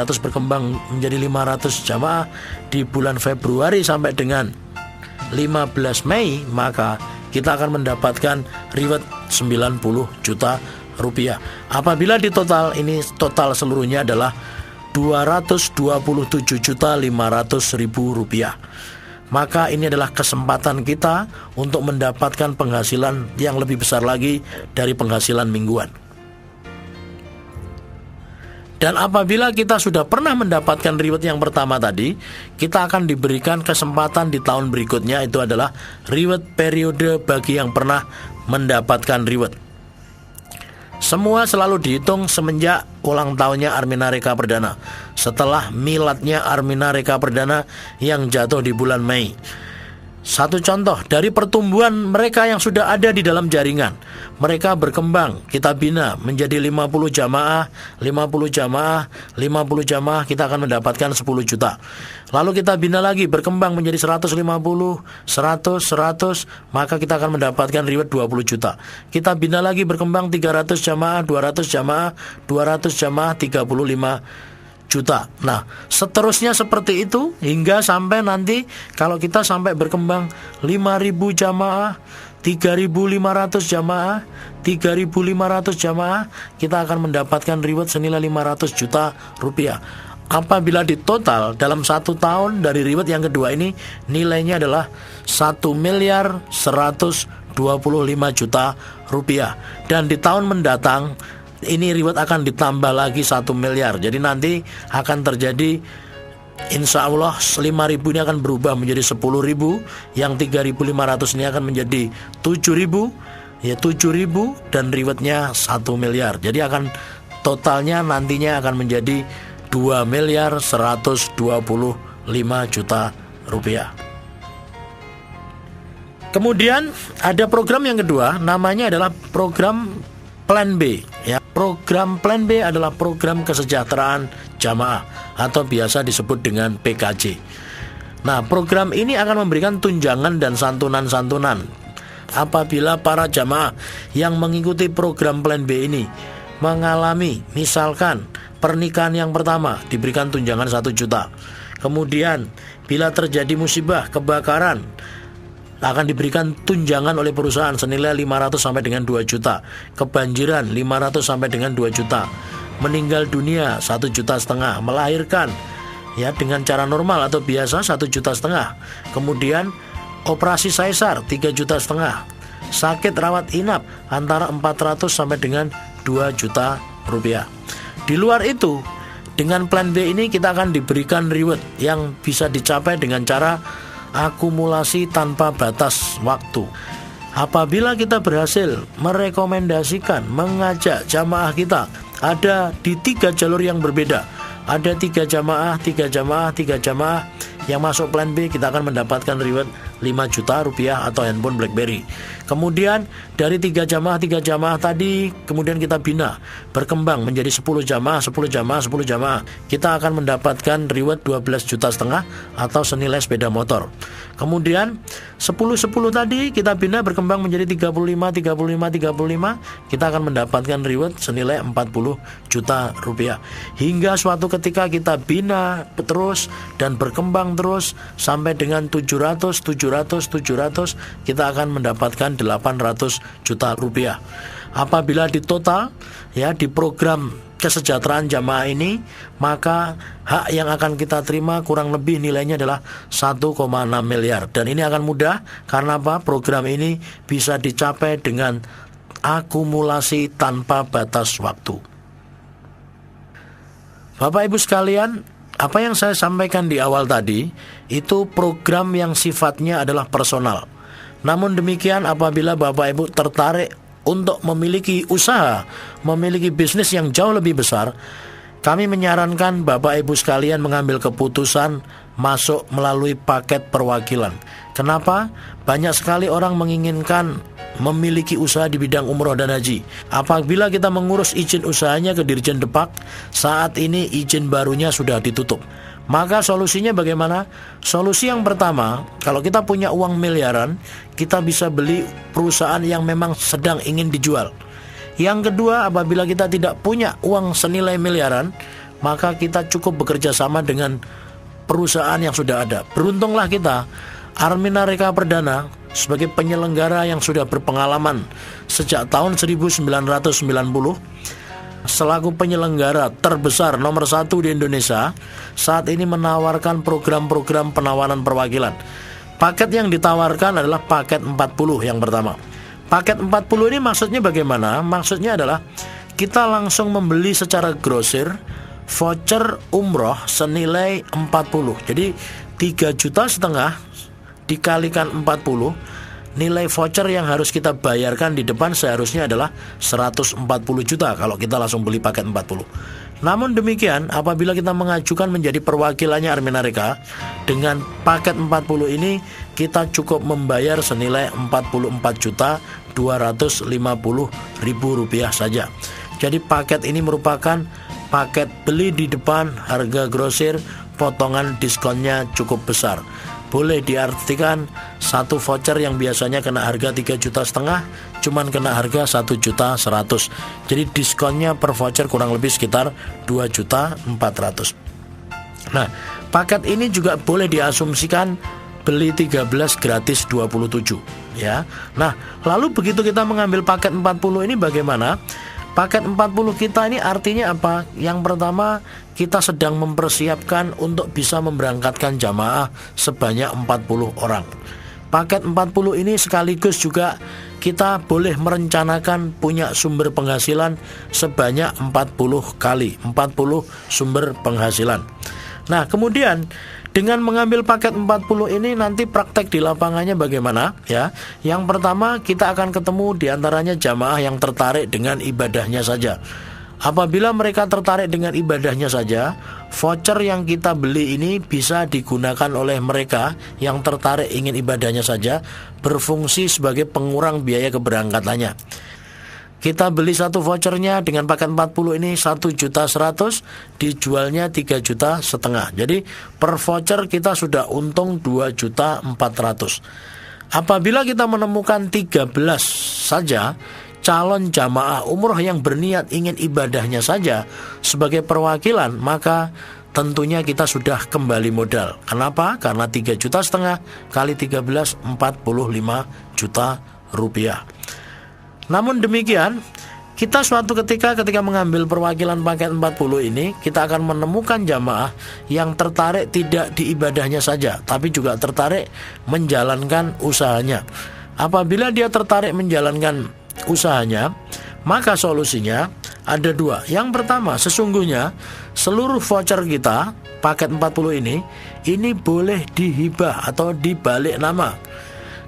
berkembang menjadi 500 jamaah di bulan Februari sampai dengan 15 Mei, maka kita akan mendapatkan reward 90 juta rupiah. Apabila di total, ini total seluruhnya adalah 227.500.000 rupiah. Maka ini adalah kesempatan kita untuk mendapatkan penghasilan yang lebih besar lagi dari penghasilan mingguan. Dan apabila kita sudah pernah mendapatkan reward yang pertama tadi, kita akan diberikan kesempatan di tahun berikutnya, itu adalah reward periode bagi yang pernah mendapatkan reward. Semua selalu dihitung semenjak ulang tahunnya Armina Reka Perdana, setelah miladnya Armina Reka Perdana yang jatuh di bulan Mei. Satu contoh dari pertumbuhan mereka yang sudah ada di dalam jaringan. Mereka berkembang, kita bina menjadi 50 jamaah, 50 jamaah, 50 jamaah, kita akan mendapatkan 10 juta. Lalu kita bina lagi, berkembang menjadi 150, 100, maka kita akan mendapatkan reward 20 juta. Kita bina lagi, berkembang 300 jamaah, 200 jamaah, 200 jamaah, 35 juta. Nah, seterusnya seperti itu hingga sampai nanti kalau kita sampai berkembang 5.000 jamaah, 3.500 jamaah, 3.500 jamaah, kita akan mendapatkan reward senilai 500 juta rupiah. Apabila di total dalam 1 tahun dari reward yang kedua ini, nilainya adalah 1.125 juta rupiah. Dan di tahun mendatang ini reward akan ditambah lagi 1 miliar. Jadi nanti akan terjadi, insya Allah 5.000 ini akan berubah menjadi 10.000, yang 3.500 ini akan menjadi 7.000, ya 7.000, dan rewardnya 1 miliar. Jadi akan totalnya nantinya akan menjadi 2.125 juta rupiah. Kemudian ada program yang kedua, namanya adalah program Plan B, ya. Program Plan B adalah program kesejahteraan jamaah atau biasa disebut dengan PKJ. Nah, program ini akan memberikan tunjangan dan santunan-santunan apabila para jamaah yang mengikuti program Plan B ini mengalami, misalkan pernikahan yang pertama, diberikan tunjangan 1 juta. Kemudian bila terjadi musibah, kebakaran, akan diberikan tunjangan oleh perusahaan senilai 500 sampai dengan 2 juta. Kebanjiran 500 sampai dengan 2 juta. Meninggal dunia 1,5 juta. Melahirkan ya dengan cara normal atau biasa 1,5 juta. Kemudian operasi sesar 3,5 juta. Sakit rawat inap antara 400 sampai dengan 2 juta rupiah. Di luar itu, dengan Plan B ini kita akan diberikan reward yang bisa dicapai dengan cara akumulasi tanpa batas waktu. Apabila kita berhasil merekomendasikan, mengajak jamaah kita ada di 3 jalur yang berbeda, ada 3 jamaah, 3 jamaah, 3 jamaah yang masuk Plan B, kita akan mendapatkan reward 5 juta rupiah atau handphone BlackBerry. Kemudian dari 3 jamaah tadi, kemudian kita bina, berkembang menjadi 10 jamaah, 10 jamaah, 10 jamaah, kita akan mendapatkan reward 12,5 juta atau senilai sepeda motor. Kemudian 10 tadi kita bina, berkembang menjadi 35, 35, 35, kita akan mendapatkan reward senilai 40 juta rupiah. Hingga suatu ketika kita bina terus dan berkembang terus sampai dengan 700, kita akan mendapatkan 800 juta rupiah. Apabila di total ya di program kesejahteraan jamaah ini, maka hak yang akan kita terima kurang lebih nilainya adalah 1,6 miliar. Dan ini akan mudah karena apa? Program ini bisa dicapai dengan akumulasi tanpa batas waktu. Bapak Ibu sekalian, apa yang saya sampaikan di awal tadi itu program yang sifatnya adalah personal. Namun demikian, apabila Bapak Ibu tertarik untuk memiliki usaha, memiliki bisnis yang jauh lebih besar, kami menyarankan Bapak Ibu sekalian mengambil keputusan masuk melalui paket perwakilan. Kenapa? Banyak sekali orang menginginkan memiliki usaha di bidang umroh dan haji. Apabila kita mengurus izin usahanya ke Dirjen Depak, saat ini izin barunya sudah ditutup. Maka solusinya bagaimana? Solusi yang pertama, kalau kita punya uang miliaran, kita bisa beli perusahaan yang memang sedang ingin dijual. Yang kedua, apabila kita tidak punya uang senilai miliaran, maka kita cukup bekerja sama dengan perusahaan yang sudah ada. Beruntunglah kita, Armina Reka Perdana sebagai penyelenggara yang sudah berpengalaman sejak tahun 1990, selaku penyelenggara terbesar nomor 1 di Indonesia, saat ini menawarkan program-program penawaran perwakilan. Paket yang ditawarkan adalah paket 40 yang pertama. Paket 40 ini maksudnya bagaimana? Maksudnya adalah kita langsung membeli secara grosir voucher umroh senilai 40. Jadi 3,5 juta dikalikan 40, nilai voucher yang harus kita bayarkan di depan seharusnya adalah 140 juta kalau kita langsung beli paket 40. Namun demikian, apabila kita mengajukan menjadi perwakilannya Armina Reka, dengan paket 40 ini kita cukup membayar senilai 44.250.000 rupiah saja. Jadi paket ini merupakan paket beli di depan, harga grosir, potongan diskonnya cukup besar. Boleh diartikan satu voucher yang biasanya kena harga 3,5 juta, cuman kena harga 1.100.000. Jadi diskonnya per voucher kurang lebih sekitar 2.400.000. Nah, paket ini juga boleh diasumsikan beli 13 gratis 27 ya. Nah, lalu begitu kita mengambil paket 40 ini bagaimana? Paket 40 kita ini artinya apa? Yang pertama, kita sedang mempersiapkan untuk bisa memberangkatkan jamaah sebanyak 40 orang. Paket 40 ini sekaligus juga kita boleh merencanakan punya sumber penghasilan sebanyak 40 kali, 40 sumber penghasilan. Nah, kemudian dengan mengambil paket 40 ini nanti praktek di lapangannya bagaimana ya? Yang pertama, kita akan ketemu diantaranya jamaah yang tertarik dengan ibadahnya saja. Apabila mereka tertarik dengan ibadahnya saja, voucher yang kita beli ini bisa digunakan oleh mereka yang tertarik ingin ibadahnya saja, berfungsi sebagai pengurang biaya keberangkatannya. Kita beli satu vouchernya dengan paket 40 ini 1.100.000, dijualnya 3,5 juta. Jadi per voucher kita sudah untung 2.400.000. Apabila kita menemukan 13 saja calon jamaah umroh yang berniat ingin ibadahnya saja sebagai perwakilan, maka tentunya kita sudah kembali modal. Kenapa? Karena 3,5 juta kali 13, 45 juta rupiah. Namun demikian, kita suatu ketika mengambil perwakilan paket 40 ini, kita akan menemukan jamaah yang tertarik tidak di ibadahnya saja, tapi juga tertarik menjalankan usahanya. Apabila dia tertarik menjalankan usahanya, maka solusinya ada dua. Yang pertama, sesungguhnya seluruh voucher kita paket 40 ini boleh dihibah atau dibalik nama.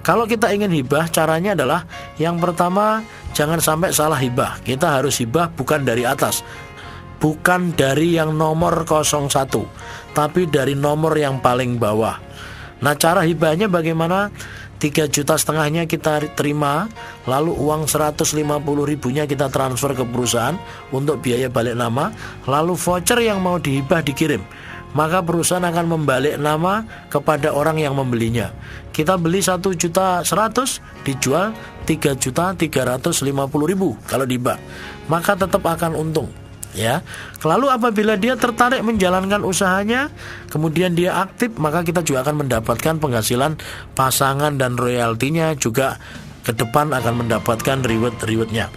Kalau kita ingin hibah, caranya adalah yang pertama, jangan sampai salah hibah. Kita harus hibah bukan dari atas, bukan dari yang nomor 01, tapi dari nomor yang paling bawah. Nah, cara hibahnya bagaimana? 3,5 juta kita terima, lalu uang 150.000-nya kita transfer ke perusahaan untuk biaya balik nama, lalu voucher yang mau dihibah dikirim. Maka perusahaan akan membalik nama kepada orang yang membelinya. Kita beli 1.100.000, dijual 3.350.000 kalau dihibah, maka tetap akan untung ya. Lalu apabila dia tertarik menjalankan usahanya, kemudian dia aktif, maka kita juga akan mendapatkan penghasilan pasangan dan royaltinya juga ke depan akan mendapatkan reward-rewardnya.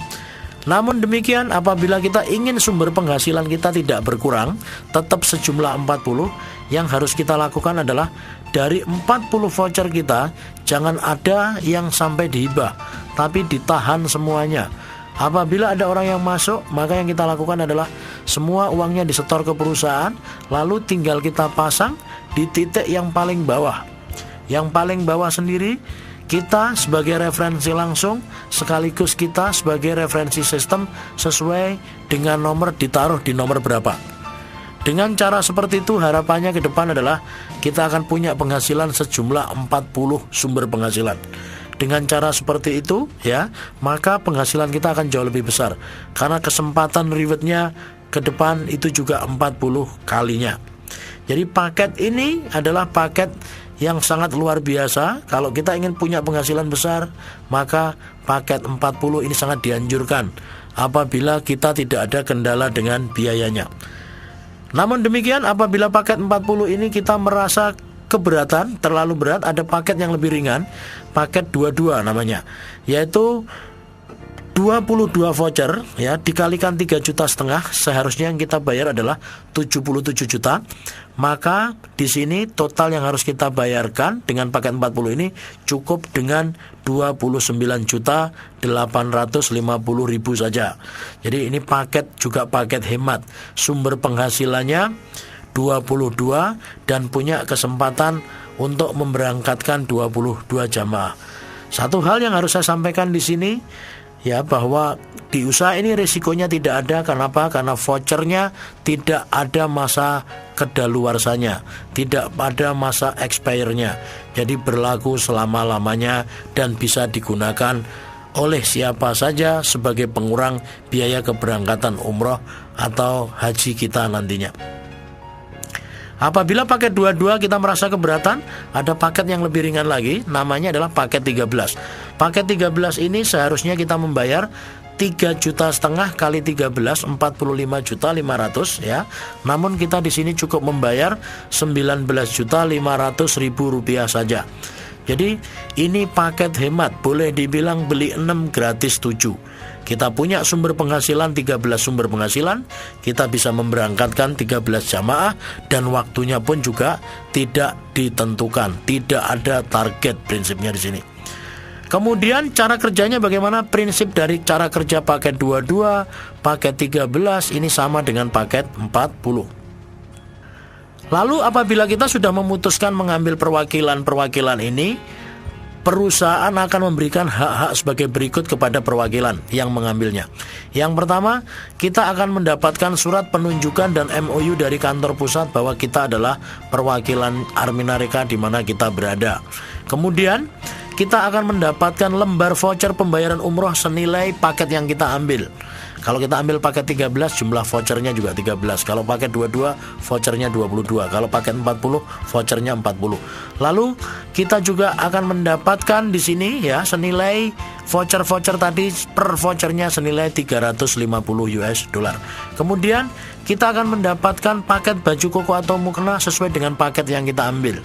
Namun demikian, apabila kita ingin sumber penghasilan kita tidak berkurang, tetap sejumlah 40, yang harus kita lakukan adalah dari 40 voucher kita, jangan ada yang sampai dihibah, tapi ditahan semuanya. Apabila ada orang yang masuk, maka yang kita lakukan adalah semua uangnya disetor ke perusahaan, lalu tinggal kita pasang di titik yang paling bawah. Yang paling bawah sendiri kita sebagai referensi langsung, sekaligus kita sebagai referensi sistem sesuai dengan nomor ditaruh di nomor berapa. Dengan cara seperti itu, harapannya ke depan adalah kita akan punya penghasilan sejumlah 40 sumber penghasilan. Dengan cara seperti itu ya, maka penghasilan kita akan jauh lebih besar, karena kesempatan rewardnya ke depan itu juga 40 kalinya. Jadi paket ini adalah paket yang sangat luar biasa. Kalau kita ingin punya penghasilan besar, maka paket 40 ini sangat dianjurkan apabila kita tidak ada kendala dengan biayanya. Namun demikian, apabila paket 40 ini kita merasa keberatan, terlalu berat, ada paket yang lebih ringan, paket 22 namanya, yaitu 22 voucher ya, dikalikan 3,5 juta, seharusnya yang kita bayar adalah 77 juta. Maka di sini total yang harus kita bayarkan dengan paket 40 ini cukup dengan 29.850.000 saja. Jadi ini paket juga paket hemat, sumber penghasilannya 22 dan punya kesempatan untuk memberangkatkan 22 jamaah. Satu hal yang harus saya sampaikan di sini ya, bahwa di usaha ini risikonya tidak ada. Kenapa? Karena vouchernya tidak ada masa kedaluarsanya, tidak ada masa expire-nya. Jadi berlaku selama-lamanya dan bisa digunakan oleh siapa saja sebagai pengurang biaya keberangkatan umroh atau haji kita nantinya. Apabila paket 22 kita merasa keberatan, ada paket yang lebih ringan lagi, namanya adalah paket 13. Paket 13 ini seharusnya kita membayar 3,5 juta kali 13, 45.500.000 ya. Namun kita di sini cukup membayar 19.500.000 rupiah saja. Jadi ini paket hemat, boleh dibilang beli 6 gratis 7. Kita punya sumber penghasilan 13 sumber penghasilan, kita bisa memberangkatkan 13 jamaah dan waktunya pun juga tidak ditentukan, tidak ada target prinsipnya di sini. Kemudian cara kerjanya bagaimana? Prinsip dari cara kerja paket 22, paket 13 ini sama dengan paket 40. Lalu apabila kita sudah memutuskan mengambil perwakilan ini, perusahaan akan memberikan hak-hak sebagai berikut kepada perwakilan yang mengambilnya. Yang pertama, kita akan mendapatkan surat penunjukan dan MOU dari kantor pusat bahwa kita adalah perwakilan Arminareka di mana kita berada. Kemudian, kita akan mendapatkan lembar voucher pembayaran umroh senilai paket yang kita ambil. Kalau kita ambil paket 13, jumlah vouchernya juga 13. Kalau paket 22, vouchernya 22. Kalau paket 40, vouchernya 40. Lalu kita juga akan mendapatkan di sini ya senilai voucher-voucher tadi, per vouchernya senilai 350 US dollar. Kemudian kita akan mendapatkan paket baju koko atau mukena sesuai dengan paket yang kita ambil.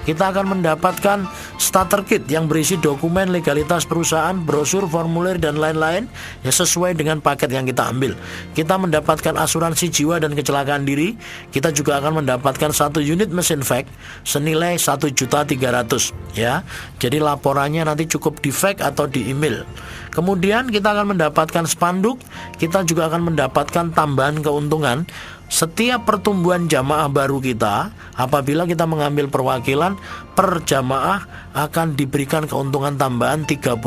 Kita akan mendapatkan starter kit yang berisi dokumen legalitas perusahaan, brosur, formulir, dan lain-lain ya sesuai dengan paket yang kita ambil. Kita mendapatkan asuransi jiwa dan kecelakaan diri. Kita juga akan mendapatkan 1 unit mesin fax senilai 1.300.000 ya. Jadi laporannya nanti cukup di fax atau di email. Kemudian kita akan mendapatkan spanduk. Kita juga akan mendapatkan tambahan keuntungan. Setiap pertumbuhan jamaah baru kita, apabila kita mengambil perwakilan, per jamaah akan diberikan keuntungan tambahan 35.000.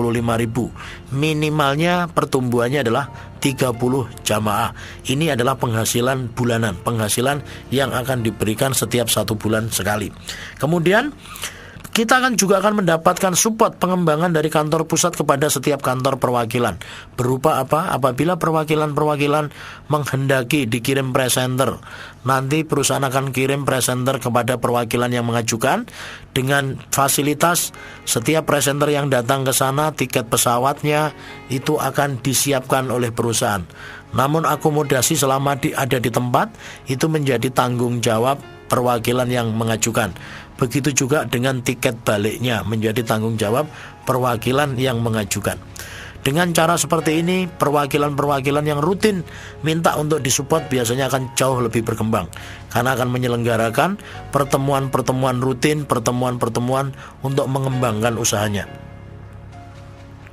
Minimalnya pertumbuhannya adalah 30 jamaah. Ini adalah penghasilan bulanan, penghasilan yang akan diberikan setiap 1 bulan sekali. Kemudian kita juga akan mendapatkan support pengembangan dari kantor pusat kepada setiap kantor perwakilan. Berupa apa? Apabila perwakilan-perwakilan menghendaki dikirim presenter, nanti perusahaan akan kirim presenter kepada perwakilan yang mengajukan dengan fasilitas setiap presenter yang datang ke sana, tiket pesawatnya itu akan disiapkan oleh perusahaan. Namun akomodasi selama ada di tempat itu menjadi tanggung jawab perwakilan yang mengajukan. Begitu juga dengan tiket baliknya menjadi tanggung jawab perwakilan yang mengajukan. Dengan cara seperti ini, perwakilan-perwakilan yang rutin minta untuk disupport biasanya akan jauh lebih berkembang, karena akan menyelenggarakan pertemuan-pertemuan rutin, pertemuan-pertemuan untuk mengembangkan usahanya.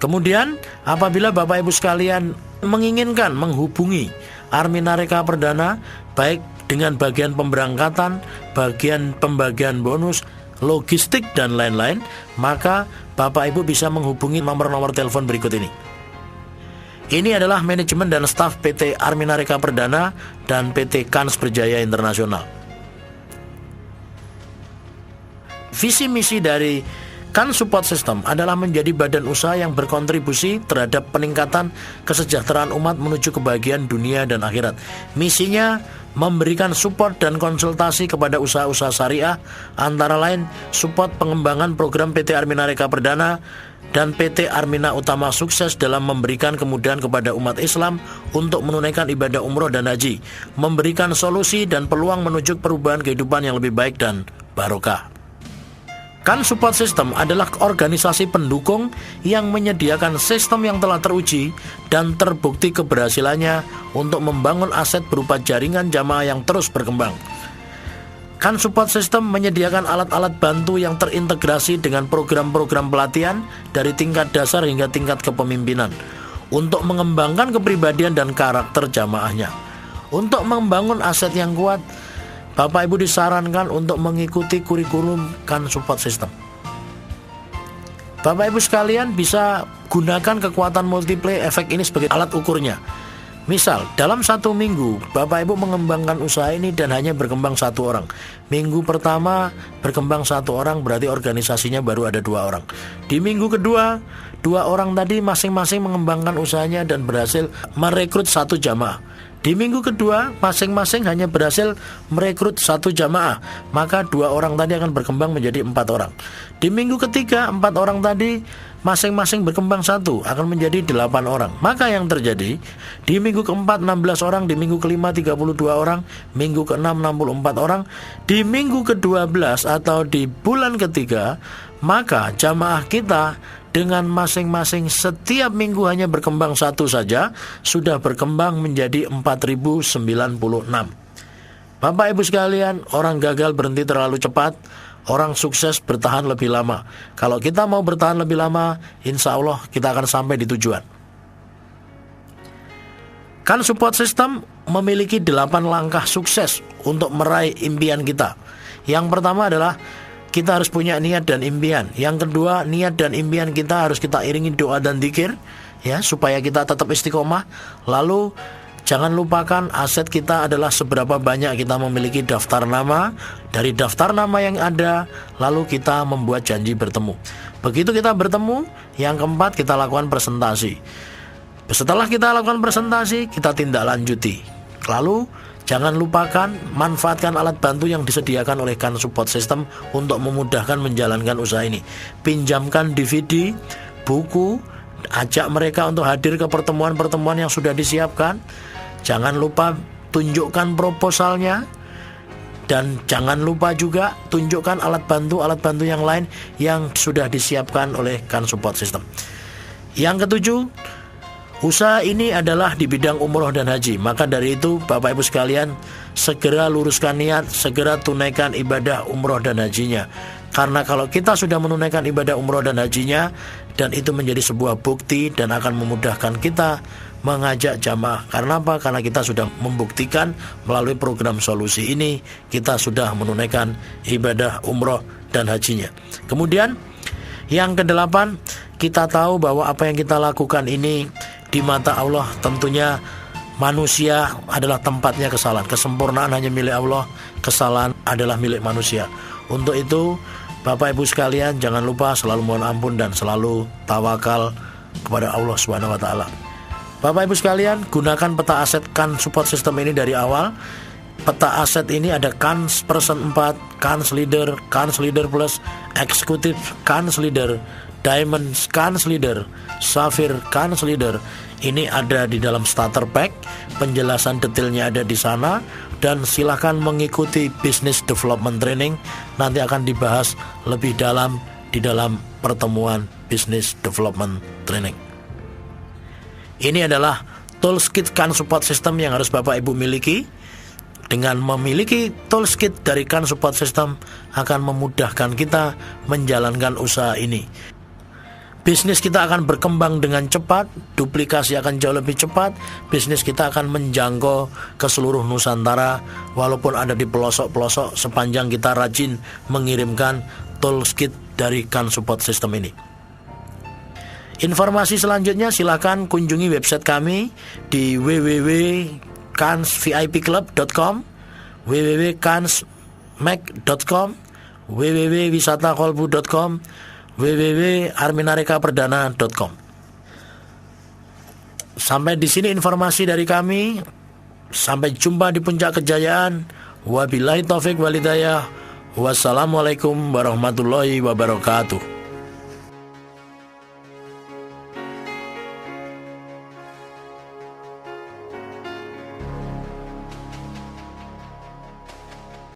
Kemudian, apabila Bapak Ibu sekalian menginginkan menghubungi Arminareka Perdana, baik dengan bagian pemberangkatan, bagian pembagian bonus, logistik, dan lain-lain, maka Bapak Ibu bisa menghubungi nomor-nomor telepon berikut ini. Ini adalah manajemen dan staf PT Arminareka Perdana dan PT Kans Berjaya Internasional. Visi misi dari Kans Support System adalah menjadi badan usaha yang berkontribusi terhadap peningkatan kesejahteraan umat menuju kebahagiaan dunia dan akhirat. Misinya memberikan support dan konsultasi kepada usaha-usaha syariah, antara lain support pengembangan program PT Armina Reka Perdana dan PT Armina Utama sukses dalam memberikan kemudahan kepada umat Islam untuk menunaikan ibadah umroh dan haji, memberikan solusi dan peluang menuju perubahan kehidupan yang lebih baik dan barokah. Kan Support System adalah organisasi pendukung yang menyediakan sistem yang telah teruji dan terbukti keberhasilannya untuk membangun aset berupa jaringan jamaah yang terus berkembang. Kan Support System menyediakan alat-alat bantu yang terintegrasi dengan program-program pelatihan dari tingkat dasar hingga tingkat kepemimpinan untuk mengembangkan kepribadian dan karakter jamaahnya. Untuk membangun aset yang kuat, Bapak Ibu disarankan untuk mengikuti kurikulum Kan Support System. Bapak Ibu sekalian bisa gunakan kekuatan multiplay efek ini sebagai alat ukurnya. Misal, dalam 1 minggu Bapak Ibu mengembangkan usaha ini dan hanya berkembang 1 orang. Minggu pertama berkembang 1 orang, berarti organisasinya baru ada 2 orang. Di minggu kedua, 2 orang tadi masing-masing mengembangkan usahanya dan berhasil merekrut 1 jamaah. Di minggu kedua, masing-masing hanya berhasil merekrut 1 jamaah, maka 2 orang tadi akan berkembang menjadi 4 orang. Di minggu ketiga, 4 orang tadi masing-masing berkembang 1, akan menjadi 8 orang. Maka yang terjadi, di minggu keempat 16 orang, di minggu kelima 32 orang, minggu keenam 64 orang, di minggu ke-12 atau di bulan ketiga, maka jamaah kita dengan masing-masing setiap minggu hanya berkembang 1 saja, sudah berkembang menjadi 4096. Bapak Ibu sekalian, orang gagal berhenti terlalu cepat, orang sukses bertahan lebih lama. Kalau kita mau bertahan lebih lama, insya Allah kita akan sampai di tujuan. Kan Support System memiliki 8 langkah sukses untuk meraih impian kita. Yang pertama adalah kita harus punya niat dan impian. Yang kedua, niat dan impian kita harus kita iringi doa dan dzikir, ya, supaya kita tetap istiqomah. Lalu jangan lupakan aset kita adalah seberapa banyak kita memiliki daftar nama. Dari daftar nama yang ada, lalu kita membuat janji bertemu. Begitu kita bertemu, yang keempat kita lakukan presentasi. Setelah kita lakukan presentasi, kita tindak lanjuti. Lalu jangan lupakan manfaatkan alat bantu yang disediakan oleh Kan Support System untuk memudahkan menjalankan usaha ini. Pinjamkan DVD, buku, ajak mereka untuk hadir ke pertemuan-pertemuan yang sudah disiapkan. Jangan lupa tunjukkan proposalnya. Dan jangan lupa juga tunjukkan alat bantu yang lain yang sudah disiapkan oleh Kan Support System. Yang ketujuh, usaha ini adalah di bidang umroh dan haji. Maka dari itu Bapak Ibu sekalian, segera luruskan niat, segera tunaikan ibadah umroh dan hajinya. Karena kalau kita sudah menunaikan ibadah umroh dan hajinya, dan itu menjadi sebuah bukti dan akan memudahkan kita mengajak jamaah. Karena apa? Karena kita sudah membuktikan melalui program solusi ini, kita sudah menunaikan ibadah umroh dan hajinya. Kemudian yang ke-8, kita tahu bahwa apa yang kita lakukan ini di mata Allah tentunya manusia adalah tempatnya kesalahan. Kesempurnaan hanya milik Allah, kesalahan adalah milik manusia. Untuk itu Bapak Ibu sekalian, jangan lupa selalu mohon ampun dan selalu tawakal kepada Allah Subhanahu wa taala. Bapak Ibu sekalian, gunakan peta aset Kan Support System ini dari awal. Peta aset ini ada Kans Person 4, Kans Leader, Kans Leader Plus, Executive Kans Leader, Diamond Kans Leader, Sapphire Kans Leader. Ini ada di dalam starter pack, penjelasan detailnya ada di sana, dan silakan mengikuti Business Development Training. Nanti akan dibahas lebih dalam di dalam pertemuan Business Development Training. Ini adalah toolkit Kan Support System yang harus Bapak Ibu miliki. Dengan memiliki toolkit dari Kan Support System akan memudahkan kita menjalankan usaha ini. Bisnis kita akan berkembang dengan cepat, duplikasi akan jauh lebih cepat, bisnis kita akan menjangkau ke seluruh Nusantara walaupun ada di pelosok-pelosok sepanjang kita rajin mengirimkan toolkit dari Kan Support System ini. Informasi selanjutnya silakan kunjungi website kami di www.kansvipclub.com, www.kansmac.com, www.wisatakolbu.com, www.arminarekaperdana.com. Sampai di sini informasi dari kami. Sampai jumpa di puncak kejayaan. Wabillahi taufik walhidayah. Wassalamualaikum warahmatullahi wabarakatuh.